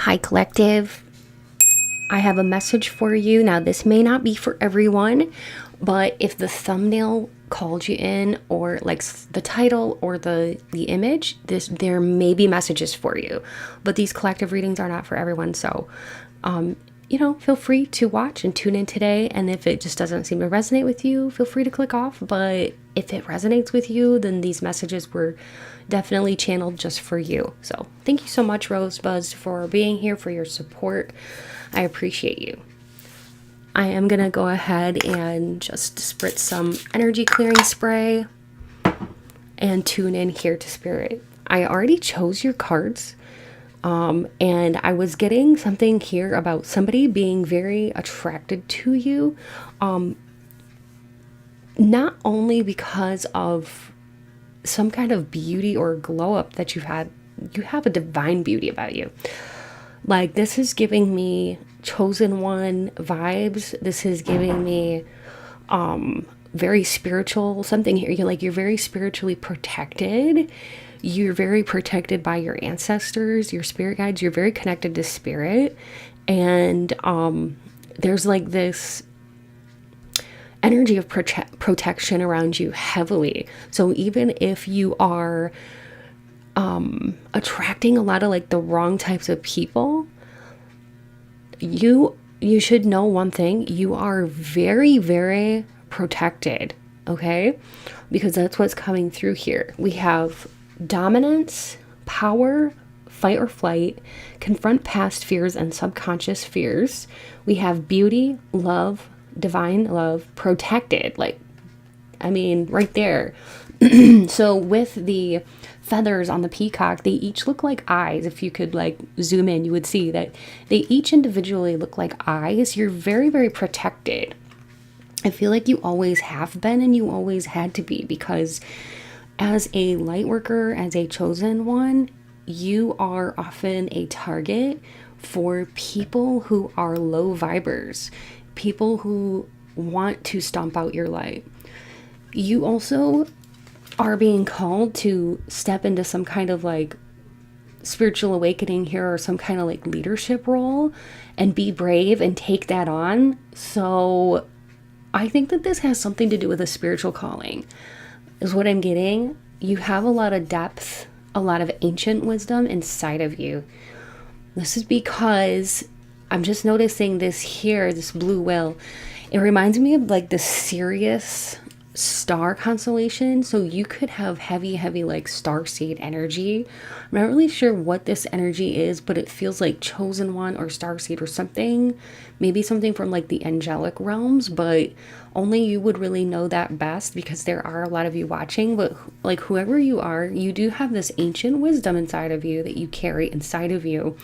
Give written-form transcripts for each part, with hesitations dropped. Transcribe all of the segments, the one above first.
Hi collective, I have a message for you. Now this may not be for everyone, but if the thumbnail called you in, or like the title or the image, there may be messages for you, but these collective readings are not for everyone. So feel free to watch and tune in today, and if it just doesn't seem to resonate with you, feel free to click off. But if it resonates with you, then these messages were definitely channeled just for you. So thank you so much, Rosebuds, for being here, for your support. I appreciate you. I am gonna go ahead and just spritz some energy clearing spray and tune in here to Spirit. I already chose your cards, and I was getting something here about somebody being very attracted to you, not only because of some kind of beauty or glow up that you've had. You have a divine beauty about you. Like, this is giving me chosen one vibes. This is giving me very spiritual something here. You're very spiritually protected. You're very protected by your ancestors, your spirit guides. You're very connected to spirit. And there's like this energy of protection around you heavily. So even if you are attracting a lot of like the wrong types of people, you should know one thing: you are very, very protected, okay? Because that's what's coming through here. We have dominance, power, fight or flight, confront past fears and subconscious fears. We have beauty, love, divine love, protected. Right there. So with the feathers on the peacock, they each look like eyes. If you could like zoom in, you would see that they each individually look like eyes. You're very, very protected. I feel like you always have been, and you always had to be, because as a light worker, as a chosen one, you are often a target for people who are low vibers, people who want to stomp out your light. You also are being called to step into some kind of like spiritual awakening here, or some kind of like leadership role, and be brave and take that on. So I think that this has something to do with a spiritual calling, is what I'm getting. You have a lot of depth, a lot of ancient wisdom inside of you. This is because I'm just noticing this here, this blue whale. It reminds me of like the Sirius star constellation. So you could have heavy like starseed energy. I'm not really sure what this energy is, but it feels like chosen one or starseed or something. Maybe something from like the angelic realms, but only you would really know that best, because there are a lot of you watching. But like, whoever you are, you do have this ancient wisdom inside of you that you carry inside of you,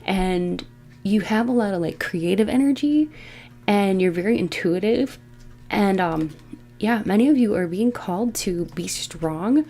and you have a lot of like creative energy, and you're very intuitive. And many of you are being called to be strong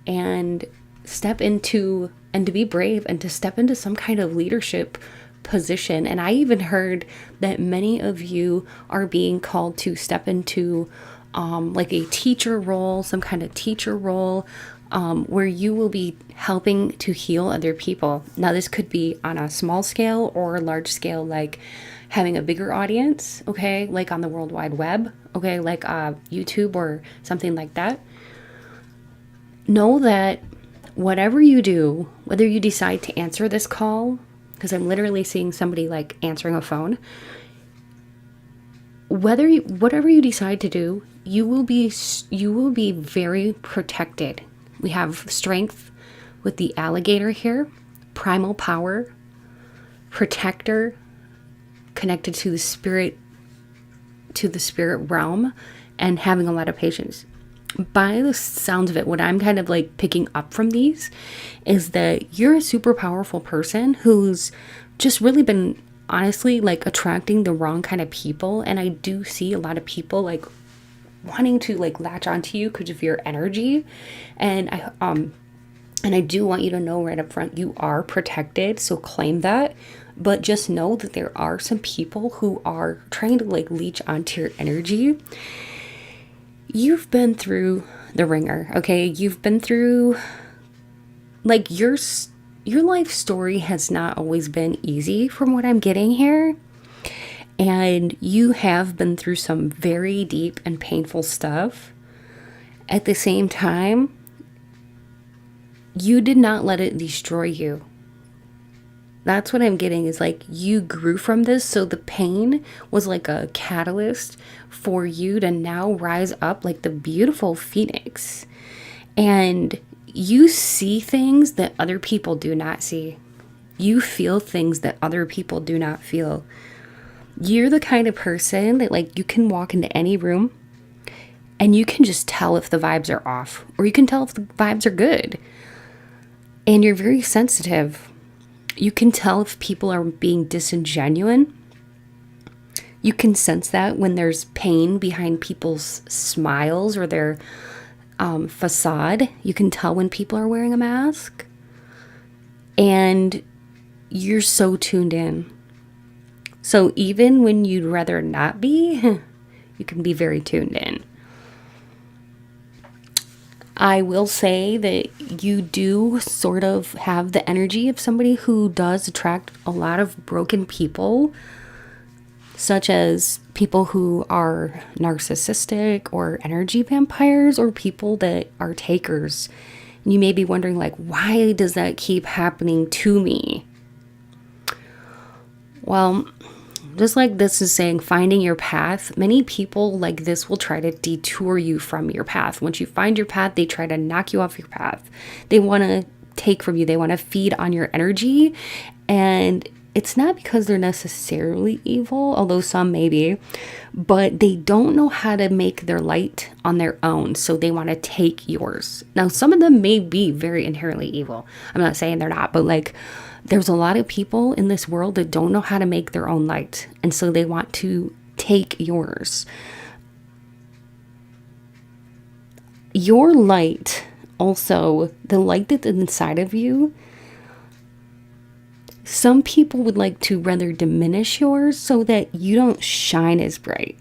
and step into, and to be brave, and to step into some kind of leadership position. And I even heard that many of you are being called to step into like a teacher role, some kind of teacher role, where you will be helping to heal other people. Now, this could be on a small scale or a large scale, like having a bigger audience, okay, like on the World Wide Web, okay, like YouTube or something like that. Know that whatever you do, whether you decide to answer this call, because I'm literally seeing somebody like answering a phone, whatever you decide to do, you will be very protected. We have strength with the alligator here, primal power, protector, connected to the spirit realm, and having a lot of patience. By the sounds of it, what I'm kind of like picking up from these is that you're a super powerful person who's just really been honestly like attracting the wrong kind of people. And I do see a lot of people like wanting to like latch onto you because of your energy. And I do want you to know right up front, you are protected, so claim that. But just know that there are some people who are trying to like leech onto your energy. You've been through the ringer, okay? You've been through, like, you're your life story has not always been easy from what I'm getting here. And you have been through some very deep and painful stuff. At the same time, you did not let it destroy you. That's what I'm getting, is like you grew from this. So the pain was like a catalyst for you to now rise up like the beautiful phoenix. And you see things that other people do not see. You feel things that other people do not feel. You're the kind of person that like you can walk into any room and you can just tell if the vibes are off, or you can tell if the vibes are good. And you're very sensitive. You can tell if people are being disingenuous. You can sense that when there's pain behind people's smiles or their facade. You can tell when people are wearing a mask. And you're so tuned in. So even when you'd rather not be, you can be very tuned in. I will say that you do sort of have the energy of somebody who does attract a lot of broken people, such as people who are narcissistic or energy vampires, or people that are takers. And you may be wondering, like, why does that keep happening to me? Well, just like this is saying, finding your path, many people like this will try to detour you from your path. Once you find your path, they try to knock you off your path. They want to take from you. They want to feed on your energy. And it's not because they're necessarily evil, although some may be, but they don't know how to make their light on their own. So they want to take yours. Now, some of them may be very inherently evil. I'm not saying they're not, but like, there's a lot of people in this world that don't know how to make their own light. And so they want to take yours. Your light, also, the light that's inside of you, some people would like to rather diminish yours so that you don't shine as bright,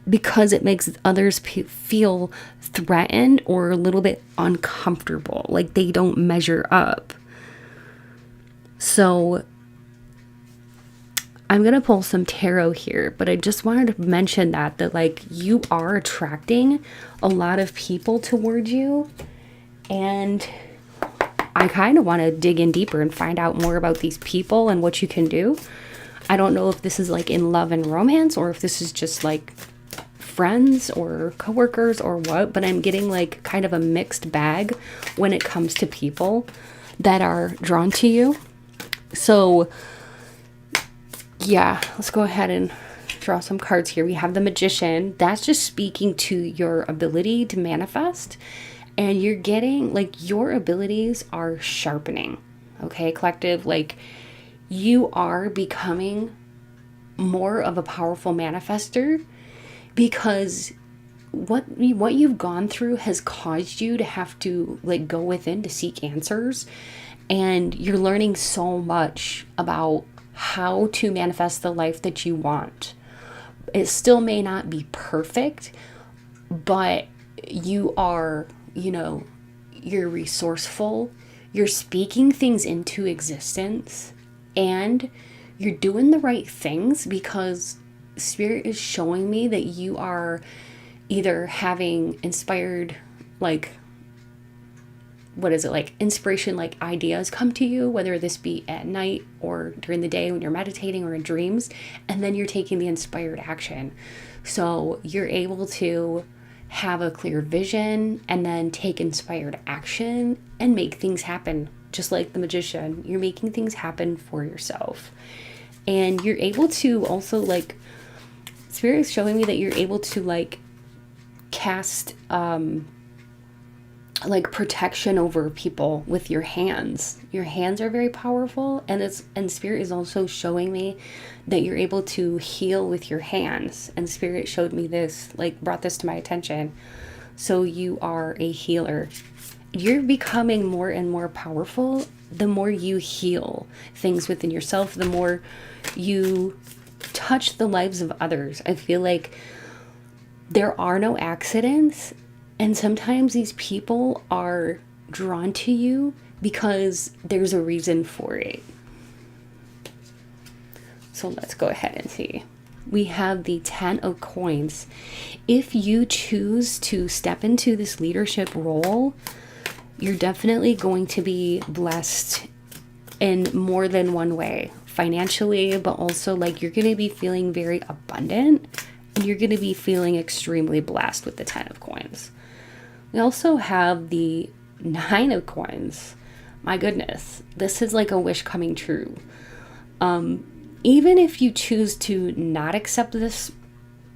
because it makes others feel threatened or a little bit uncomfortable, like they don't measure up. So I'm going to pull some tarot here, but I just wanted to mention that like you are attracting a lot of people toward you. And I kind of want to dig in deeper and find out more about these people and what you can do. I don't know if this is like in love and romance, or if this is just like friends or coworkers or what, but I'm getting like kind of a mixed bag when it comes to people that are drawn to you. So yeah, let's go ahead and draw some cards here. We have the Magician. That's just speaking to your ability to manifest. And you're getting like your abilities are sharpening. Okay, collective, like you are becoming more of a powerful manifester, because what you've gone through has caused you to have to like go within to seek answers. And you're learning so much about how to manifest the life that you want. It still may not be perfect, but you are, you're resourceful. You're speaking things into existence, and you're doing the right things, because Spirit is showing me that you are either having inspired, like, inspiration, like ideas come to you, whether this be at night or during the day when you're meditating or in dreams, and then you're taking the inspired action. So you're able to have a clear vision and then take inspired action and make things happen. Just like the Magician, you're making things happen for yourself. And you're able to also, like, Spirit is showing me that you're able to like cast like protection over people with your hands. Your hands are very powerful, and Spirit is also showing me that you're able to heal with your hands. And Spirit showed me this, like brought this to my attention. So you are a healer. You're becoming more and more powerful the more you heal things within yourself, the more you touch the lives of others. I feel like there are no accidents. And sometimes these people are drawn to you because there's a reason for it. So let's go ahead and see. We have the 10 of coins. If you choose to step into this leadership role, you're definitely going to be blessed in more than one way. Financially, but also like you're going to be feeling very abundant, and you're going to be feeling extremely blessed with the 10 of coins. We also have the 9 of coins. My goodness, this is like a wish coming true. Even if you choose to not accept this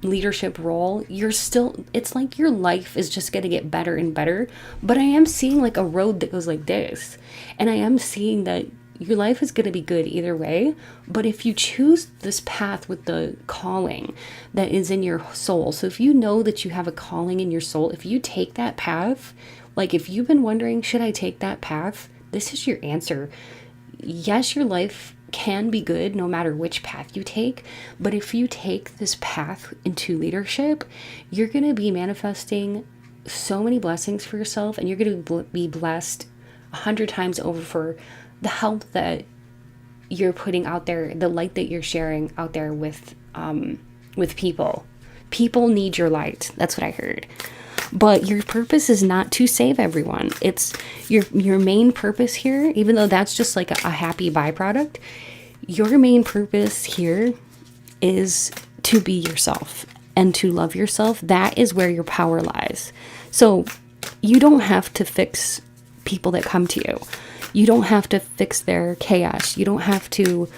leadership role, you're still, it's like your life is just going to get better and better. But I am seeing like a road that goes like this, and I am seeing that your life is going to be good either way. But if you choose this path with the calling that is in your soul, so if you know that you have a calling in your soul, if you take that path, like if you've been wondering, should I take that path? This is your answer. Yes, your life can be good no matter which path you take, but if you take this path into leadership, you're going to be manifesting so many blessings for yourself, and you're going to be blessed 100 times over for the help that you're putting out there, the light that you're sharing out there with people. People need your light. That's what I heard. But your purpose is not to save everyone. It's your main purpose here, even though that's just like a happy byproduct. Your main purpose here is to be yourself and to love yourself. That is where your power lies. So you don't have to fix people that come to you. You don't have to fix their chaos. You don't have to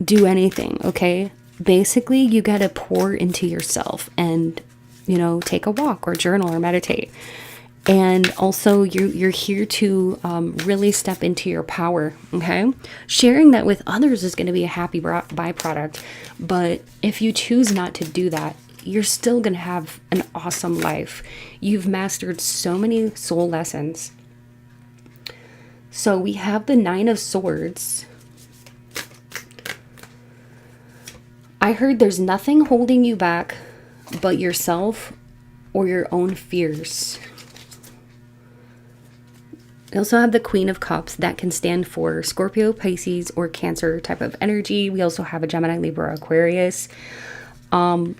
do anything, okay? Basically, you got to pour into yourself and, take a walk or journal or meditate. And also, you're here to really step into your power, okay? Sharing that with others is going to be a happy byproduct. But if you choose not to do that, you're still going to have an awesome life. You've mastered so many soul lessons. So we have the 9 of Swords. I heard there's nothing holding you back but yourself or your own fears. We also have the Queen of Cups. That can stand for Scorpio, Pisces, or Cancer type of energy. We also have a Gemini, Libra, Aquarius. 10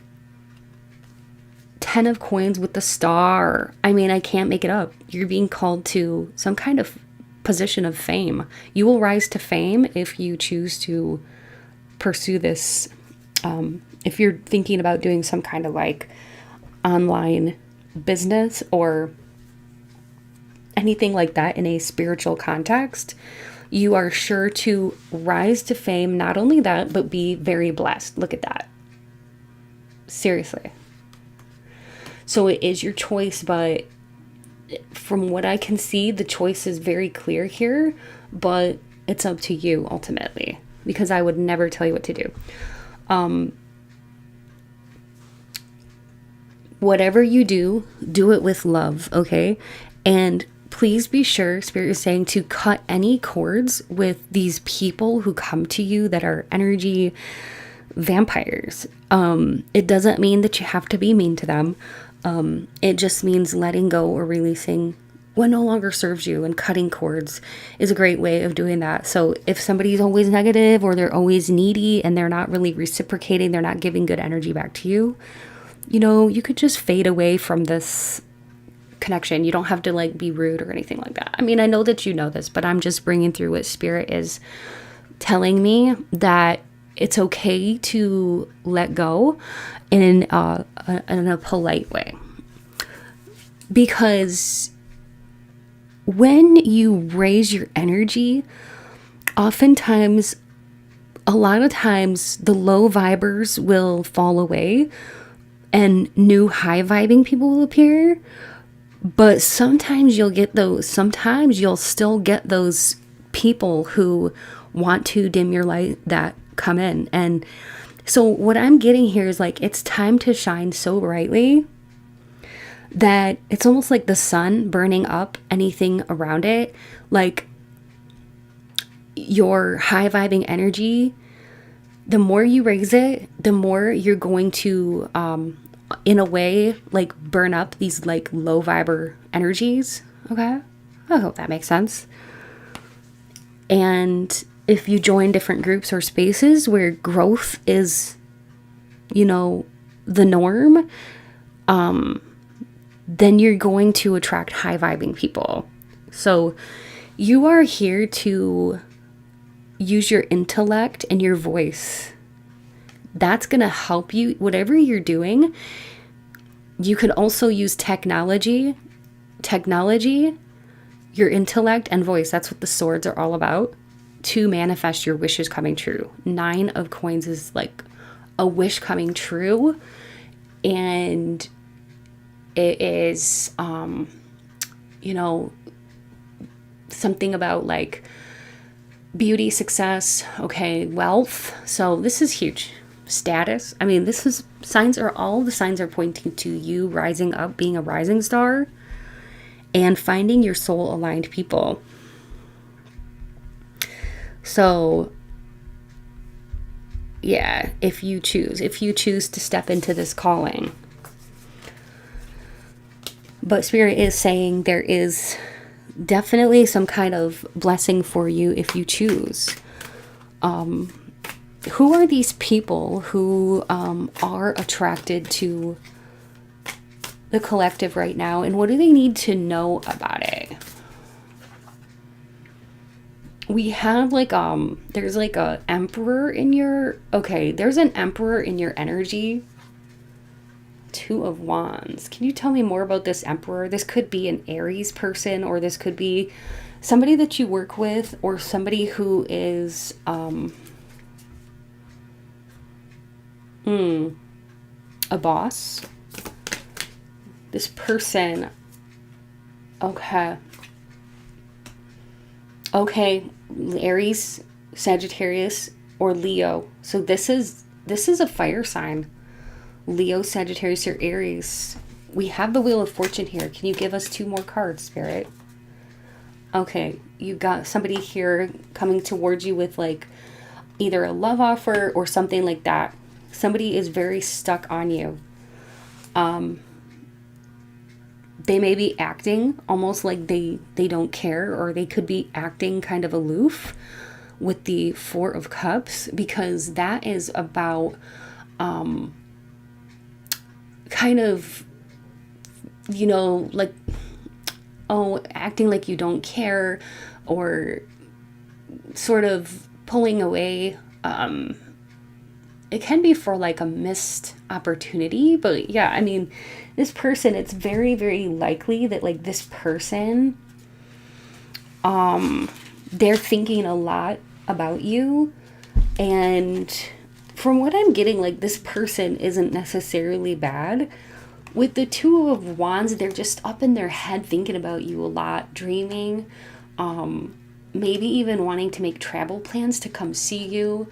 of Coins with the Star. I mean, I can't make it up. You're being called to some kind of position of fame. You will rise to fame if you choose to pursue this. If you're thinking about doing some kind of like online business or anything like that in a spiritual context, you are sure to rise to fame. Not only that, but be very blessed. Look at that. Seriously. So it is your choice, but from what I can see, the choice is very clear here, but it's up to you ultimately, because I would never tell you what to do. Whatever you do, do it with love, okay? And please be sure, Spirit is saying, to cut any cords with these people who come to you that are energy vampires. It doesn't mean that you have to be mean to them. It just means letting go or releasing what no longer serves you, and cutting cords is a great way of doing that. So if somebody's always negative or they're always needy and they're not really reciprocating, they're not giving good energy back to you, you could just fade away from this connection. You don't have to like be rude or anything like that. I mean, I know that you know this, but I'm just bringing through what Spirit is telling me, that it's okay to let go in a polite way. Because when you raise your energy, oftentimes, a lot of times, the low vibers will fall away and new high vibing people will appear. But sometimes you'll still get those people who want to dim your light that come in. And so what I'm getting here is like, it's time to shine so brightly that it's almost like the sun burning up anything around it. Like your high vibing energy, the more you raise it, the more you're going to, in a way, like burn up these like low viber energies. Okay. I hope that makes sense. And if you join different groups or spaces where growth is, the norm, then you're going to attract high vibing people. So you are here to use your intellect and your voice. That's going to help you, whatever you're doing. You can also use technology, your intellect and voice. That's what the swords are all about, to manifest your wishes coming true. 9 of coins is like a wish coming true. And it is, something about like beauty, success, okay, wealth. So this is huge. Status. I mean, all the signs are pointing to you rising up, being a rising star, and finding your soul aligned people. So yeah, if you choose to step into this calling. But Spirit is saying there is definitely some kind of blessing for you if you choose. Who are these people who are attracted to the collective right now, and what do they need to know about it? We have like there's like a emperor in your there's an emperor in your energy. 2 of Wands. Can you tell me more about this emperor? This could be an Aries person, or this could be somebody that you work with, or somebody who is a boss. This person, okay, Aries, Sagittarius, or Leo. So this is a fire sign. Leo, Sagittarius, or Aries. We have the Wheel of Fortune here. Can you give us 2 more cards, Spirit? Okay, you got somebody here coming towards you with like either a love offer or something like that. Somebody is very stuck on you. They may be acting almost like they don't care, or they could be acting kind of aloof with the 4 of Cups, because that is about kind of, like, acting like you don't care, or sort of pulling away. It can be for like a missed opportunity, but yeah, I mean, this person, it's very, very likely that like this person, they're thinking a lot about you. And from what I'm getting, like this person isn't necessarily bad. With the 2 of Wands, they're just up in their head thinking about you a lot, dreaming, maybe even wanting to make travel plans to come see you,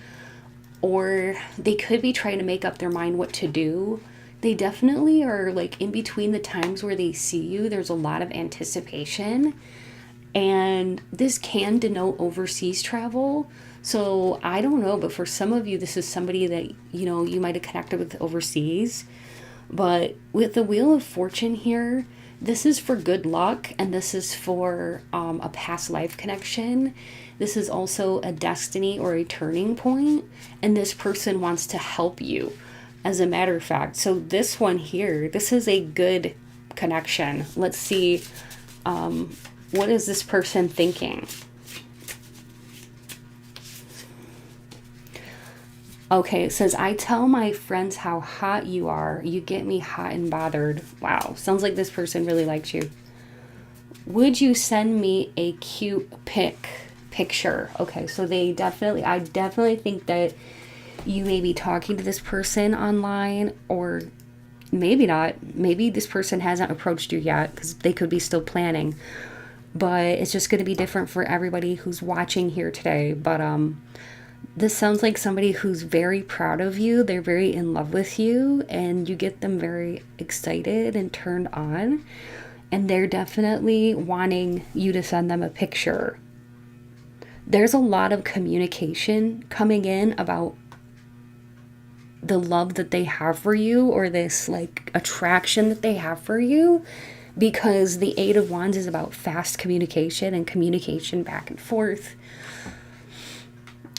or they could be trying to make up their mind what to do. They definitely are like in between the times where they see you, there's a lot of anticipation, and this can denote overseas travel. So I don't know, but for some of you, this is somebody that, you might have connected with overseas. But with the Wheel of Fortune here, this is for good luck, and this is for a past life connection. This is also a destiny or a turning point, and this person wants to help you, as a matter of fact. So this one here, this is a good connection. Let's see, what is this person thinking? Okay, it says, I tell my friends how hot you are. You get me hot and bothered. Wow, sounds like this person really likes you. Would you send me a cute picture? Okay, so I definitely think that you may be talking to this person online, or maybe not. Maybe this person hasn't approached you yet, because they could be still planning. But it's just going to be different for everybody who's watching here today. But this sounds like somebody who's very proud of you. They're very in love with you, and you get them very excited and turned on. And they're definitely wanting you to send them a picture. There's a lot of communication coming in about the love that they have for you, or this like attraction that they have for you. because the Eight of Wands is about fast communication and communication back and forth.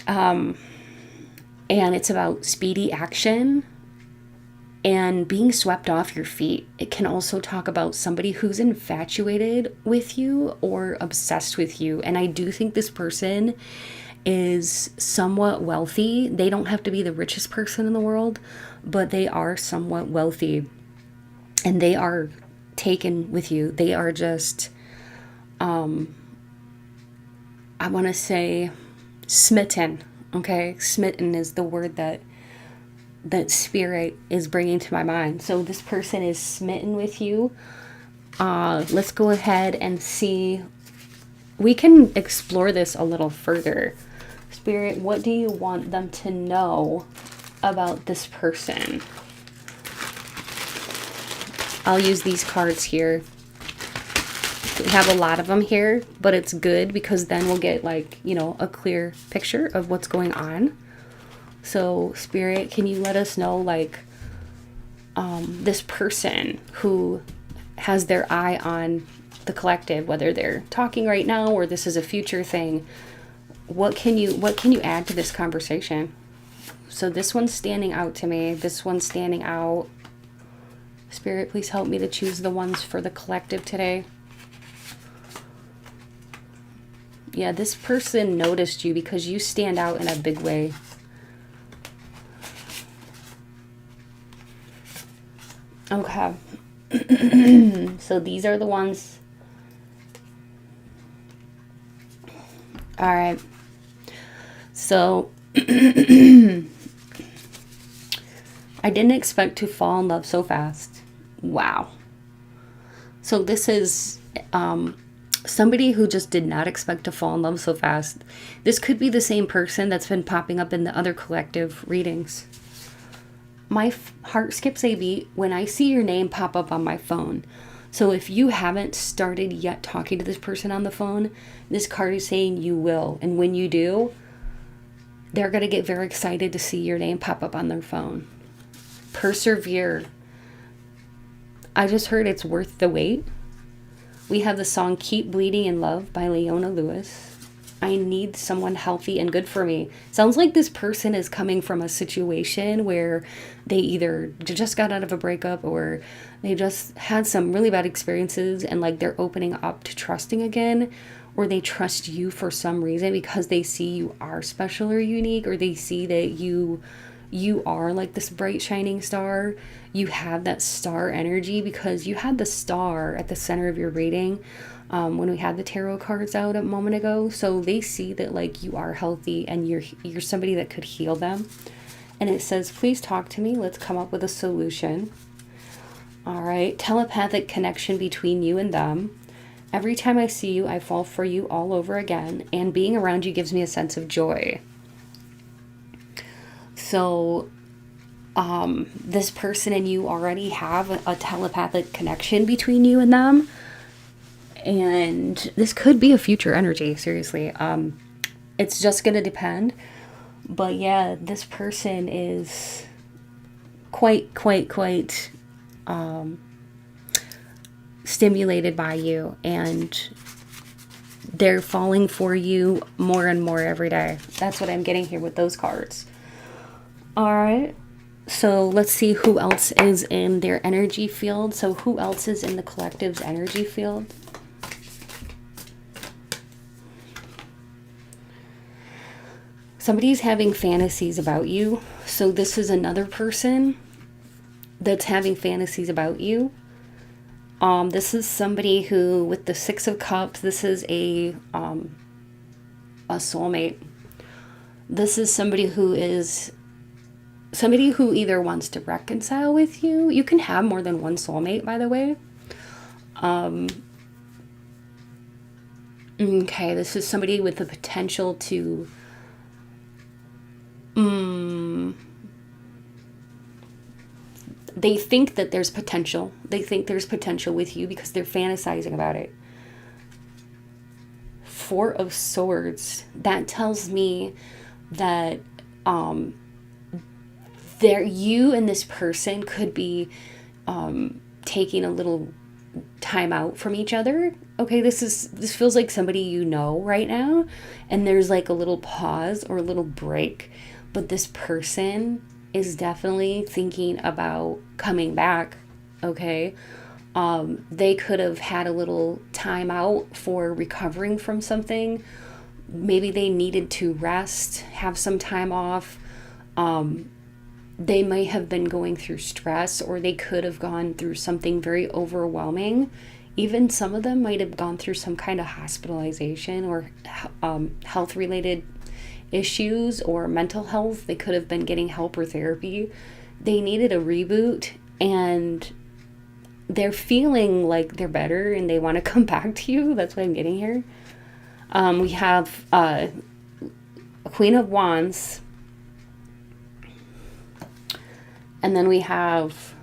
And it's about speedy action and being swept off your feet. It can also talk about somebody who's infatuated with you or obsessed with you. And I do think this person is somewhat wealthy. They don't have to be the richest person in the world, but they are somewhat wealthy. And they are taken with you. They are just, I want to say smitten. Okay, smitten is the word that spirit is bringing to my mind. So this person is smitten with you. Let's go ahead and see. We can explore this a little further. Spirit, what do you want them to know about this person? I'll use these cards here. We have a lot of them here, but it's good because then we'll get like, you know, a clear picture of what's going on. So Spirit, can you let us know like this person who has their eye on the collective, whether they're talking right now or this is a future thing, what can you add to this conversation? So this one's standing out to me. This one's standing out. Spirit, please help me to choose the ones for the collective today. Yeah, this person noticed you because you stand out in a big way. Okay. So these are the ones. All right. So I didn't expect to fall in love so fast. Wow. So this is somebody who just did not expect to fall in love so fast. This could be the same person that's been popping up in the other collective readings. My heart skips a beat when I see your name pop up on my phone. So if you haven't started yet talking to this person on the phone, this card is saying you will. And when you do, they're going to get very excited to see your name pop up on their phone. Persevere. I just heard it's worth the wait. We have the song Keep Bleeding in Love by Leona Lewis. I need someone healthy and good for me. Sounds like this person is coming from a situation where they either just got out of a breakup or they just had some really bad experiences and like they're opening up to trusting again, or they trust you for some reason because they see you are special or unique, or they see that you are like this bright shining star. You have that star energy because you had the star at the center of your reading when we had the tarot cards out a moment ago. So they see that like you are healthy and you're somebody that could heal them. And it says, please talk to me. Let's come up with a solution. All right. Telepathic connection between you and them. Every time I see you, I fall for you all over again. And being around you gives me a sense of joy. So this person and you already have a telepathic connection between you and them. And this could be a future energy, seriously. It's just going to depend. But yeah, this person is quite stimulated by you. And they're falling for you more and more every day. That's what I'm getting here with those cards. All right. So let's see who else is in their energy field. So who else is in the collective's energy field? Somebody's having fantasies about you. So this is another person that's having fantasies about you. This is somebody who, with the Six of Cups, this is a soulmate. This is somebody who either wants to reconcile with you. You can have more than one soulmate, by the way. Okay, this is somebody with the potential to they think that there's potential. They think there's potential with you because they're fantasizing about it. Four of Swords. That tells me that you and this person could be taking a little time out from each other. Okay, this feels like somebody you know right now, and there's like a little pause or a little break, but this person is definitely thinking about coming back. Okay, they could have had a little time out for recovering from something. Maybe they needed to rest, have some time off. They might have been going through stress, or they could have gone through something very overwhelming. Even some of them might have gone through some kind of hospitalization or health related issues or mental health. They could have been getting help or therapy. They needed a reboot, and they're feeling like they're better and they want to come back to you. That's what I'm getting here. We have a Queen of Wands. And then we have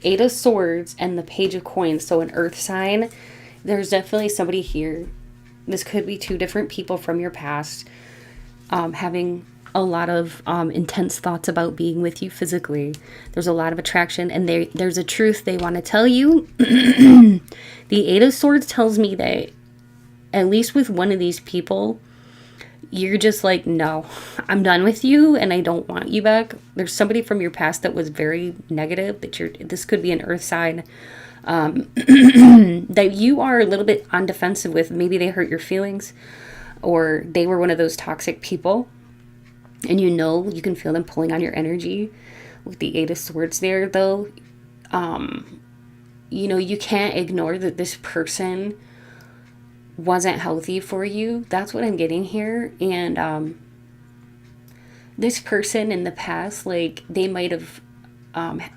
Eight of Swords and the Page of Coins. So an earth sign. There's definitely somebody here. This could be two different people from your past, having a lot of intense thoughts about being with you physically. There's a lot of attraction, and there's a truth they want to tell you. The Eight of Swords tells me that at least with one of these people, you're just like, no, I'm done with you and I don't want you back. There's somebody from your past that was very negative, this could be an earth sign, that you are a little bit on defensive with. Maybe they hurt your feelings, or they were one of those toxic people, and you know, you can feel them pulling on your energy. With the Eight of Swords there, though, you know, you can't ignore that this person wasn't healthy for you. That's what I'm getting here. And this person in the past, like, they might have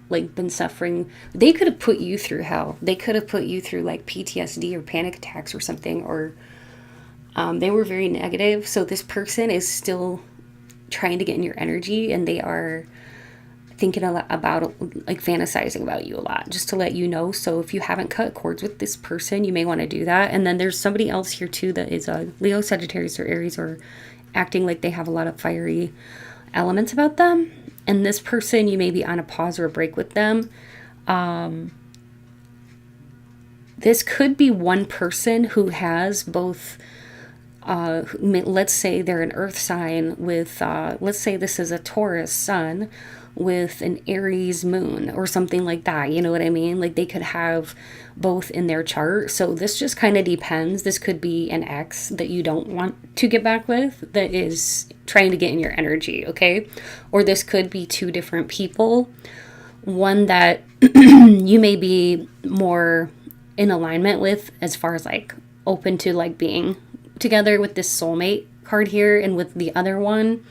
like been suffering. They could have put you through hell. They could have put you through like PTSD or panic attacks or something, or they were very negative. So this person is still trying to get in your energy, and they are thinking a lot about, like, fantasizing about you a lot, just to let you know. So if you haven't cut cords with this person, you may want to do that. And then there's somebody else here too that is a Leo, Sagittarius, or Aries, or acting like they have a lot of fiery elements about them. And this person, you may be on a pause or a break with them. This could be one person who has both, let's say they're an earth sign with, let's say this is a Taurus sun with an Aries moon or something like that. You know what I mean? Like, they could have both in their chart. So this just kind of depends. This could be an ex that you don't want to get back with that is trying to get in your energy, okay? Or this could be two different people. One that you may be more in alignment with, as far as like open to like being together with this soulmate card here, and with the other one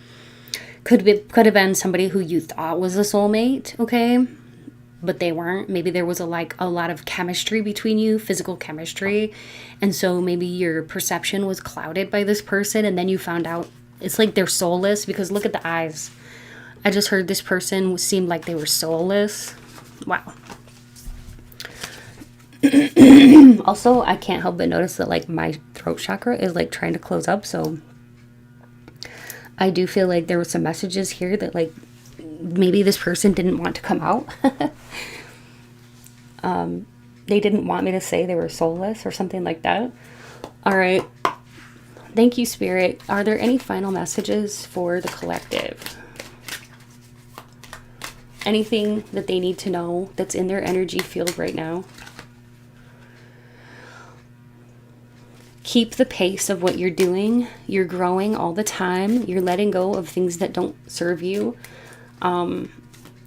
could have been somebody who you thought was a soulmate, okay, but they weren't. Maybe there was a lot of chemistry between you, physical chemistry, and so maybe your perception was clouded by this person, and then you found out it's like they're soulless. Because look at the eyes. I just heard this person seemed like they were soulless. Wow. Also, I can't help but notice that like my throat chakra is like trying to close up, so I do feel like there were some messages here that like maybe this person didn't want to come out. They didn't want me to say they were soulless or something like that. All right. Thank you, Spirit. Are there any final messages for the collective? Anything that they need to know that's in their energy field right now? Keep the pace of what you're doing. You're growing all the time. You're letting go of things that don't serve you. You're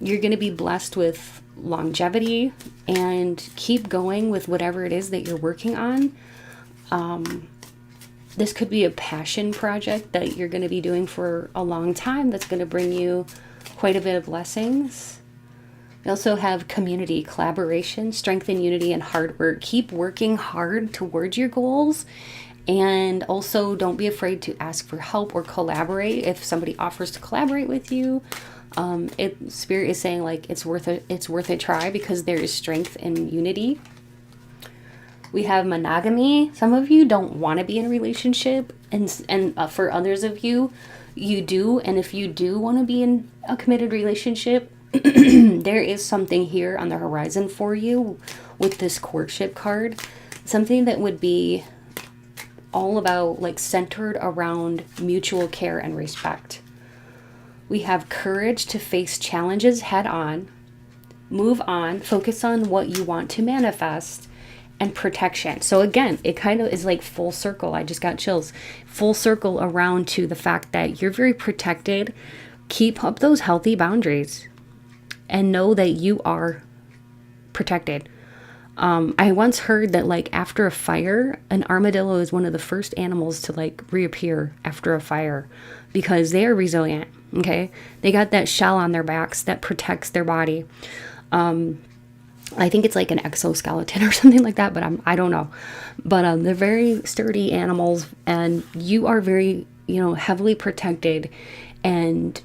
going to be blessed with longevity, and keep going with whatever it is that you're working on. This could be a passion project that you're going to be doing for a long time that's going to bring you quite a bit of blessings. We also have community, collaboration, strength and unity, and hard work. Keep working hard towards your goals, and also don't be afraid to ask for help or collaborate if somebody offers to collaborate with you. Spirit is saying like it's worth a try, because there is strength and unity. We have monogamy. Some of you don't want to be in a relationship, and for others of you, you do. And if you do want to be in a committed relationship, There is something here on the horizon for you with this courtship card. Something that would be all about, like, centered around mutual care and respect. We have courage to face challenges head on, move on, focus on what you want to manifest, and protection. So again, it kind of is like full circle. I just got chills. Full circle around to the fact that you're very protected. Keep up those healthy boundaries and know that you are protected. I once heard that, like, after a fire, an armadillo is one of the first animals to, like, reappear after a fire because they are resilient. Okay, they got that shell on their backs that protects their body. I think it's like an exoskeleton or something like that, but I don't know. But they're very sturdy animals, and you are very, heavily protected. And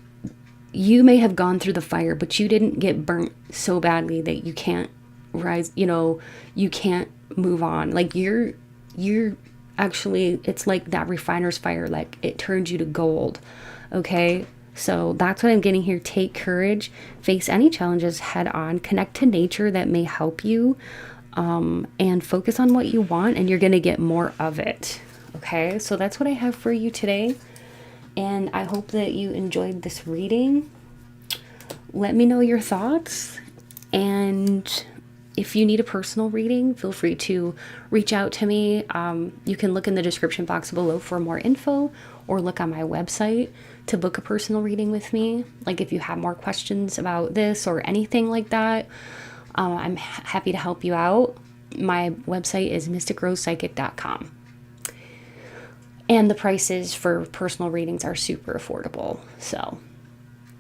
you may have gone through the fire, but you didn't get burnt so badly that you can't rise. You can't move on. Like, you're actually, it's like that refiner's fire. Like, it turned you to gold. Okay. So that's what I'm getting here. Take courage, face any challenges head on, connect to nature that may help you, and focus on what you want, and you're going to get more of it. Okay, so that's what I have for you today. And I hope that you enjoyed this reading. Let me know your thoughts. And if you need a personal reading, feel free to reach out to me. You can look in the description box below for more info, or look on my website to book a personal reading with me. Like, if you have more questions about this or anything like that, I'm happy to help you out. My website is mysticrosepsychic.com. And the prices for personal readings are super affordable. So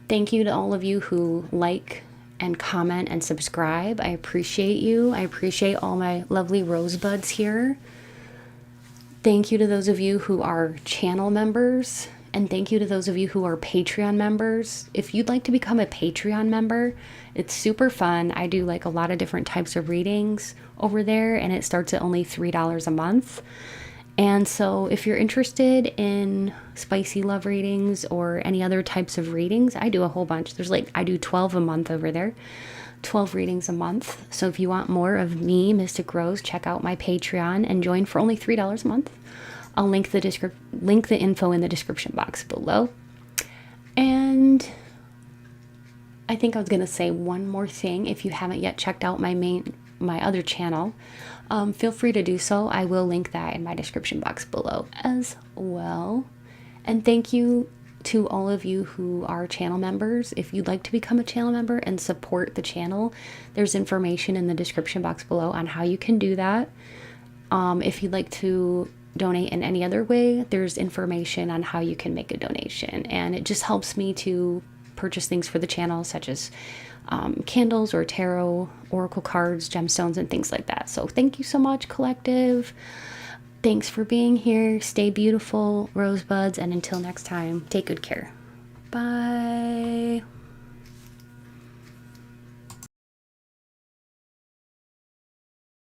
thank you to all of you who like and comment and subscribe. I appreciate you. I appreciate all my lovely rosebuds here. Thank you to those of you who are channel members. And thank you to those of you who are Patreon members. If you'd like to become a Patreon member, it's super fun. I do, like, a lot of different types of readings over there, and it starts at only $3 a month. And so if you're interested in spicy love readings or any other types of readings, I do a whole bunch. I do 12 a month over there. 12 readings a month. So if you want more of me, Mystic Rose, check out my Patreon and join for only $3 a month. I'll link the info in the description box below. And I think I was going to say one more thing. If you haven't yet checked out my other channel, feel free to do so. I will link that in my description box below as well. And thank you to all of you who are channel members. If you'd like to become a channel member and support the channel, there's information in the description box below on how you can do that. If you'd like to donate in any other way, there's information on how you can make a donation. And it just helps me to purchase things for the channel, such as candles or tarot, oracle cards, gemstones, and things like that. So thank you so much, collective. Thanks for being here. Stay beautiful, rosebuds, and until next time, take good care. Bye.